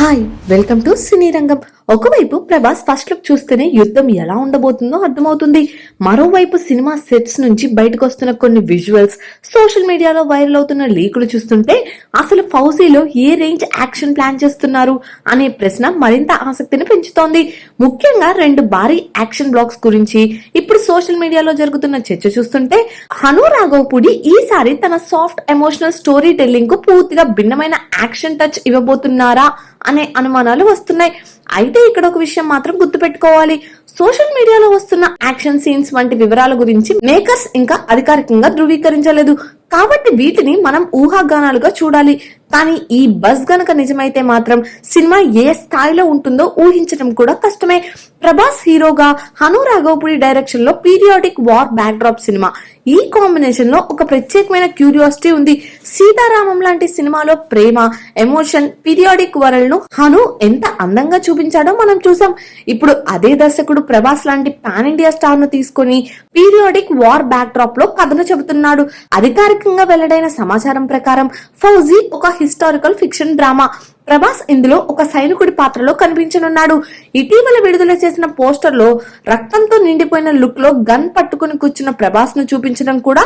Hi welcome to సినీ రంగం. ఒకవైపు Prabhas first look చూస్తేనే యుద్ధం ఎలా ఉండబోతుందో అర్థమవుతుంది. మరోవైపు సినిమా సెట్స్ నుంచి బయటకు వస్తున్న కొన్ని విజువల్స్, సోషల్ మీడియాలో వైరల్ అవుతున్న లీకులు చూస్తుంటే అసలు ఫౌజీలో ఏ రేంజ్ యాక్షన్ ప్లాన్ చేస్తున్నారు అనే ప్రశ్న మరింత ఆసక్తిని పెంచుతోంది. ముఖ్యంగా రెండు భారీ యాక్షన్ బ్లాక్స్ గురించి ఇప్పుడు సోషల్ మీడియాలో జరుగుతున్న చర్చ చూస్తుంటే హను రాఘవపూడి ఈసారి తన సాఫ్ట్ ఎమోషనల్ స్టోరీ టెల్లింగ్ కు పూర్తిగా భిన్నమైన యాక్షన్ టచ్ ఇవ్వబోతున్నారా అనే అనుమానాలు వస్తున్నాయి. అయితే ఇక్కడ ఒక విషయం మాత్రం గుర్తుపెట్టుకోవాలి. సోషల్ మీడియాలో వస్తున్న యాక్షన్ సీన్స్ వంటి వివరాల గురించి మేకర్స్ ఇంకా అధికారికంగా ధృవీకరించలేదు. కాబట్టి వీటిని మనం ఊహాగానాలుగా చూడాలి. కానీ ఈ బజ్ గనక నిజమైతే మాత్రం సినిమా ఏ స్థాయిలో ఉంటుందో ఊహించడం కూడా కష్టమే. ప్రభాస్ హీరోగా, హను రాఘవపూడి డైరెక్షన్ లో periodic war back drop cinema. ఈ కాంబినేషన్ లో ఒక ప్రత్యేకమైన క్యూరియాసిటీ ఉంది. సీతారామం లాంటి సినిమాలో ప్రేమ, ఎమోషన్, పీరియాడిక్ వరల్డ్ ను హను ఎంత అందంగా చూపించాడో మనం చూసాం. ఇప్పుడు అదే దర్శకుడు ప్రభాస్ లాంటి పాన్ ఇండియా స్టార్ ను తీసుకుని పీరియాడిక్ వార్ బ్యాక్ డ్రాప్ లో కథను చెబుతున్నాడు. అధికారికంగా వెల్లడైన సమాచారం ప్రకారం ఫౌజీ ఒక హిస్టారికల్ ఫిక్షన్ డ్రామా. ప్రభాస్ ఇందులో ఒక సైనికుడి పాత్రలో కనిపించనున్నాడు. ఇటీవల విడుదల చేసిన పోస్టర్ లో రక్తంతో నిండిపోయిన లుక్ లో గన్ పట్టుకుని కూర్చున్న ప్రభాస్ ను చూపించడం కూడా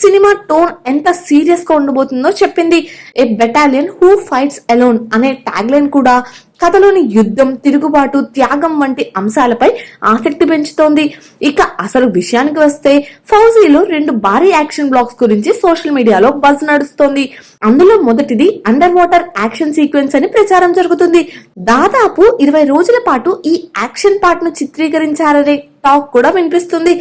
సినిమా టోన్ ఎంత సీరియస్ గా ఉండబోతుందో చెప్పింది. ఏ బెటాలియన్ హూ ఫైట్స్ అలోన్ అనే ట్యాగ్ లైన్ కూడా కథలోని యుద్ధం, తిరుగుబాటు, త్యాగం వంటి అంశాలపై ఆసక్తి పెంచుతోంది. ఇక అసలు విషయానికి వస్తే ఫౌజీలో రెండు భారీ యాక్షన్ బ్లాక్స్ గురించి సోషల్ మీడియాలో బజ్ నడుస్తోంది. అందులో మొదటిది అండర్ వాటర్ యాక్షన్ సీక్వెన్స్ అని ప్రచారం జరుగుతుంది. దాదాపు 20 రోజుల పాటు ఈ యాక్షన్ పార్ట్ ను చిత్రీకరించారనే టాక్ కూడా వినిపిస్తుంది.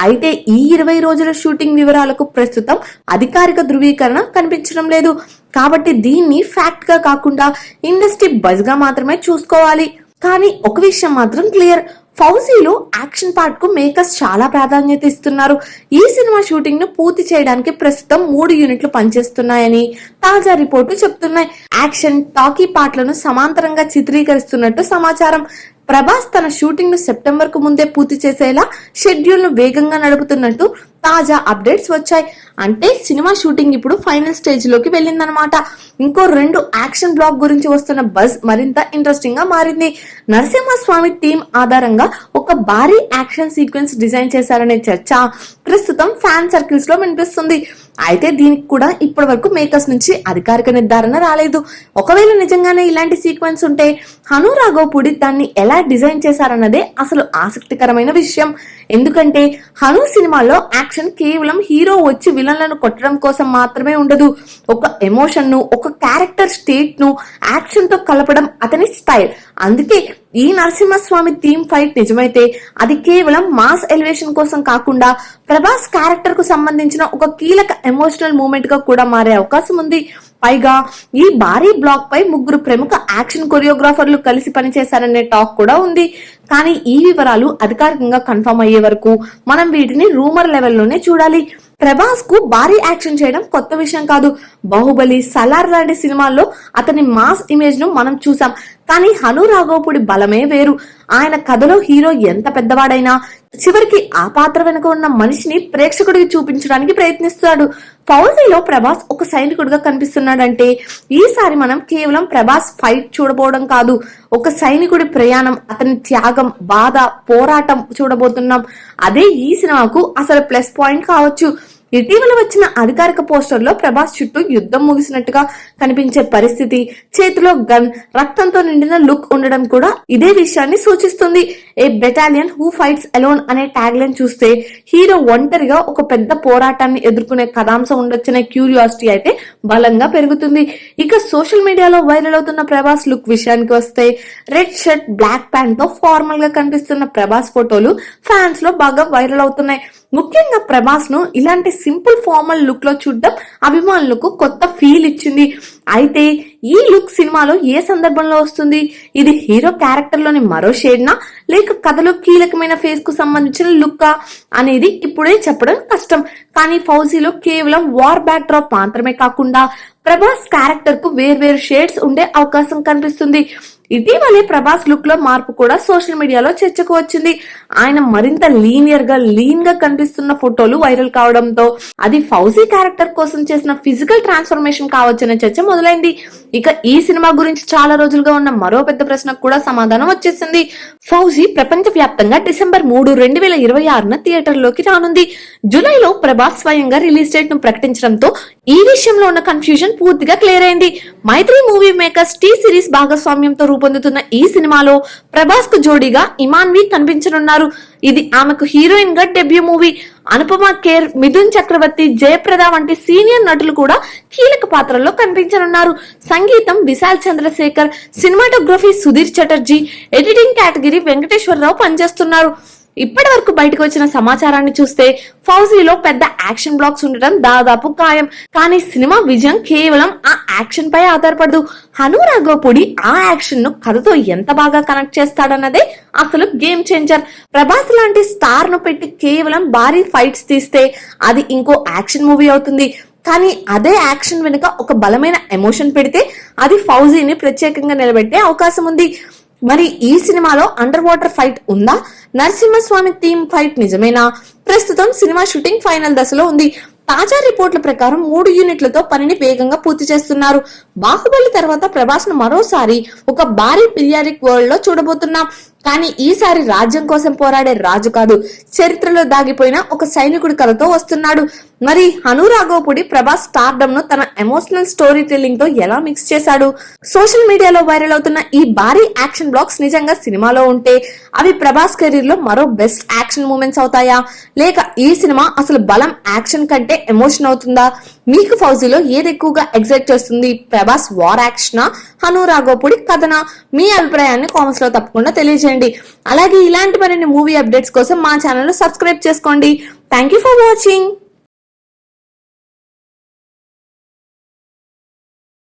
అయితే ఈ 20 రోజుల షూటింగ్ వివరాలకు ప్రస్తుతం అధికారిక ధృవీకరణ కనిపించడం లేదు. కాబట్టి దీన్ని ఫ్యాక్ట్ గా కాకుండా ఇండస్ట్రీ బజ్ గా మాత్రమే చూసుకోవాలి. కానీ ఒక విషయం మాత్రం క్లియర్, ఫౌజీలో యాక్షన్ పార్ట్ కు మేకర్స్ చాలా ప్రాధాన్యత ఇస్తున్నారు. ఈ సినిమా షూటింగ్ ను పూర్తి చేయడానికి ప్రస్తుతం 3 యూనిట్లు పనిచేస్తున్నాయని తాజా రిపోర్టు చెప్తున్నాయి. యాక్షన్, టాకీ పార్ట్లను సమాంతరంగా చిత్రీకరిస్తున్నట్టు సమాచారం. ప్రభాస్ తన షూటింగ్ ను సెప్టెంబర్ కు ముందే పూర్తి చేసేలా షెడ్యూల్ ను వేగంగా నడుపుతున్నట్టు తాజా అప్డేట్స్ వచ్చాయి. అంటే సినిమా షూటింగ్ ఇప్పుడు ఫైనల్ స్టేజ్ లోకి వెళ్ళిందనమాట. ఇంకో 2 యాక్షన్ బ్లాక్ గురించి వస్తున్న బజ్ మరింత ఇంట్రెస్టింగ్ గా మారింది. నరసింహస్వామి టీం ఆధారంగా ఒక భారీ యాక్షన్ సీక్వెన్స్ డిజైన్ చేశారనే చర్చ ప్రస్తుతం ఫ్యాన్ సర్కిల్స్ లో వినిపిస్తుంది. అయితే దీనికి కూడా ఇప్పటి వరకు మేకర్స్ నుంచి అధికారిక నిర్ధారణ రాలేదు. ఒకవేళ నిజంగానే ఇలాంటి సీక్వెన్స్ ఉంటే హను రాఘవపూడి దాన్ని ఎలా డిజైన్ చేశారన్నదే అసలు ఆసక్తికరమైన విషయం. ఎందుకంటే హను సినిమాలో యాక్షన్ కేవలం హీరో వచ్చి విలన్లను కొట్టడం కోసం మాత్రమే ఉండదు. ఒక ఎమోషన్ ను, ఒక క్యారెక్టర్ స్టేట్ ను యాక్షన్ తో కలపడం అతని స్టైల్. అందుకే ఈ నరసింహస్వామి థీమ్ ఫైట్ నిజమైతే అది కేవలం మాస్ ఎలివేషన్ కోసం కాకుండా ప్రభాస్ క్యారెక్టర్ కు సంబంధించిన ఒక కీలక ఎమోషనల్ మూమెంట్ గా కూడా మారే అవకాశం ఉంది. పైగా ఈ భారీ బ్లాక్ పై 3 ప్రముఖ యాక్షన్ కొరియోగ్రాఫర్లు కలిసి పనిచేశారనే టాక్ కూడా ఉంది. కానీ ఈ వివరాలు అధికారికంగా కన్ఫర్మ్ అయ్యే వరకు మనం వీటిని రూమర్ లెవెల్లోనే చూడాలి. ప్రభాస్ కు భారీ యాక్షన్ చేయడం కొత్త విషయం కాదు. బాహుబలి, సలార్ లాంటి సినిమాల్లో అతని మాస్ ఇమేజ్ ను మనం చూసాం. కానీ హను రాఘవపూడి బలమే వేరు. ఆయన కథలో హీరో ఎంత పెద్దవాడైనా చివరికి ఆ పాత్ర వెనుక ఉన్న మనిషిని ప్రేక్షకుడికి చూపించడానికి ప్రయత్నిస్తాడు. ఫౌజీలో ప్రభాస్ ఒక సైనికుడిగా కనిపిస్తున్నాడంటే ఈసారి మనం కేవలం ప్రభాస్ ఫైట్ చూడబోవడం కాదు, ఒక సైనికుడి ప్రయాణం, అతని త్యాగం, బాధ, పోరాటం చూడబోతున్నాం. అదే ఈ సినిమాకు అసలు ప్లస్ పాయింట్ కావచ్చు. ఇటీవల వచ్చిన అధికారిక పోస్టర్ లో ప్రభాస్ చుట్టూ యుద్ధం ముగిసినట్టుగా కనిపించే పరిస్థితి, చేతిలో గన్, రక్తంతో నిండిన లుక్ ఉండడం కూడా ఇదే విషయాన్ని సూచిస్తుంది. ఏ బెటాలియన్ హూ ఫైట్స్ అలోన్ అనే ట్యాగ్ లైన్ చూస్తే హీరో ఒంటరిగా ఒక పెద్ద పోరాటాన్ని ఎదుర్కొనే కథాంశం ఉండొచ్చనే క్యూరియాసిటీ అయితే బలంగా పెరుగుతుంది. ఇక సోషల్ మీడియాలో వైరల్ అవుతున్న ప్రభాస్ లుక్ విషయానికి వస్తే రెడ్ షర్ట్, బ్లాక్ ప్యాంట్ తో ఫార్మల్ గా కనిపిస్తున్న ప్రభాస్ ఫోటోలు ఫ్యాన్స్ లో బాగా వైరల్ అవుతున్నాయి. ముఖ్యంగా ప్రభాస్ ను ఇలాంటి సింపుల్ ఫార్మల్ లుక్ లో చూడడం అభిమానులకు కొత్త ఫీల్ ఇచ్చింది. అయితే ఈ లుక్ సినిమాలో ఏ సందర్భంలో వస్తుంది? ఇది హీరో క్యారెక్టర్ లోని మరో షేడ్నా, లేక కథలో కీలకమైన ఫేజ్ కు సంబంధించిన లుక్కా అనేది ఇప్పుడే చెప్పడం కష్టం. కానీ ఫౌజీలో కేవలం వార్ బ్యాక్ డ్రాప్ మాత్రమే కాకుండా ప్రభాస్ క్యారెక్టర్ కు వేర్వేరు షేడ్స్ ఉండే అవకాశం కనిపిస్తుంది. ఇటీవలే ప్రభాస్ లుక్ లో మార్పు కూడా సోషల్ మీడియాలో చర్చకు వచ్చింది. ఆయన మరింత లీన్ గా కనిపిస్తున్న ఫోటోలు వైరల్ కావడంతో అది ఫౌజీ క్యారెక్టర్ కోసం చేసిన ఫిజికల్ ట్రాన్స్ఫర్మేషన్ కావచ్చనే చర్చ మొదలైంది. ఇక ఈ సినిమా గురించి చాలా రోజులుగా ఉన్న మరో పెద్ద ప్రశ్నకు కూడా సమాధానం వచ్చేసింది. ఫౌజీ ప్రపంచ వ్యాప్తంగా డిసెంబర్ 3, 2026 థియేటర్లోకి రానుంది. జూలైలో ప్రభాస్ స్వయంగా రిలీజ్ డేట్ ను ప్రకటించడంతో ఈ విషయంలో ఉన్న కన్ఫ్యూజన్ పూర్తిగా క్లియర్ అయింది. మైత్రి మూవీ మేకర్స్ టీ సిరీస్ భాగస్వామ్యంతో రూపొందుతున్న ఈ సినిమాలో ప్రభాస్ కు జోడీగా ఇమాన్వి కనిపించనున్నారు. ఇది ఆమెకు హీరోయిన్ గా డెబ్యూ మూవీ. అనుపమ ఖేర్, మిథున్ చక్రవర్తి, జయప్రద వంటి సీనియర్ నటులు కూడా కీలక పాత్రల్లో కనిపించనున్నారు. సంగీతం విశాల్ చంద్రశేఖర్, సినిమాటోగ్రఫీ సుధీర్ చటర్జీ, ఎడిటింగ్ కేటగిరీ వెంకటేశ్వరరావు పనిచేస్తున్నారు. ఇప్పటి వరకు బయటకు వచ్చిన సమాచారాన్ని చూస్తే ఫౌజీలో పెద్ద యాక్షన్ బ్లాక్స్ ఉండటం దాదాపు ఖాయం. కానీ సినిమా విజయం కేవలం ఆ యాక్షన్ పై ఆధారపడదు. హను రాఘవపూడి ఆ యాక్షన్ ను కథతో ఎంత బాగా కనెక్ట్ చేస్తాడన్నదే అసలు గేమ్ చేంజర్. ప్రభాస్ లాంటి స్టార్ ను పెట్టి కేవలం భారీ ఫైట్స్ తీస్తే అది ఇంకో యాక్షన్ మూవీ అవుతుంది. కానీ అదే యాక్షన్ వెనుక ఒక బలమైన ఎమోషన్ పెడితే అది ఫౌజీని ప్రత్యేకంగా నిలబెట్టే అవకాశం ఉంది. మరి ఈ సినిమాలో అండర్ వాటర్ ఫైట్ ఉందా? నరసింహస్వామి థీమ్ ఫైట్ నిజమేనా? ప్రస్తుతం సినిమా షూటింగ్ ఫైనల్ దశలో ఉంది. తాజా రిపోర్ట్ల ప్రకారం 3 యూనిట్లతో పనిని వేగంగా పూర్తి చేస్తున్నారు. బాహుబలి తర్వాత ప్రభాస్ ను మరోసారి ఒక భారీ పిరియాడిక్ వరల్డ్ లో చూడబోతున్నాం. కానీ ఈసారి రాజ్యం కోసం పోరాడే రాజు కాదు, చరిత్రలో దాగిపోయిన ఒక సైనికుడి కథతో వస్తున్నాడు. మరి హను రాఘవపూడి ప్రభాస్ స్టార్డమ్ ను తన ఎమోషనల్ స్టోరీ టెల్లింగ్ తో ఎలా మిక్స్ చేశాడు? సోషల్ మీడియాలో వైరల్ అవుతున్న ఈ భారీ యాక్షన్ బ్లాక్స్ నిజంగా సినిమాలో ఉంటే అవి ప్రభాస్ కెరీర్ లో మరో బెస్ట్ యాక్షన్ మూమెంట్స్ అవుతాయా, లేక ఈ సినిమా అసలు బలం యాక్షన్ కంటే ఎమోషన్ అవుతుందా? మీకు ఫౌజీలో ఏది ఎక్కువగా ఎగ్జైట్ చేస్తుంది? ప్రభాస్ వార్ యాక్షనా, హను రాఘవపూడి కథనా? మీ అభిప్రాయాన్ని కామెంట్స్ లో తప్పకుండా తెలియజేయండి. అలాగే ఇలాంటి మరిన్ని మూవీ అప్డేట్స్ కోసం మా ఛానల్ ను సబ్స్క్రైబ్ చేసుకోండి. Thank you for watching.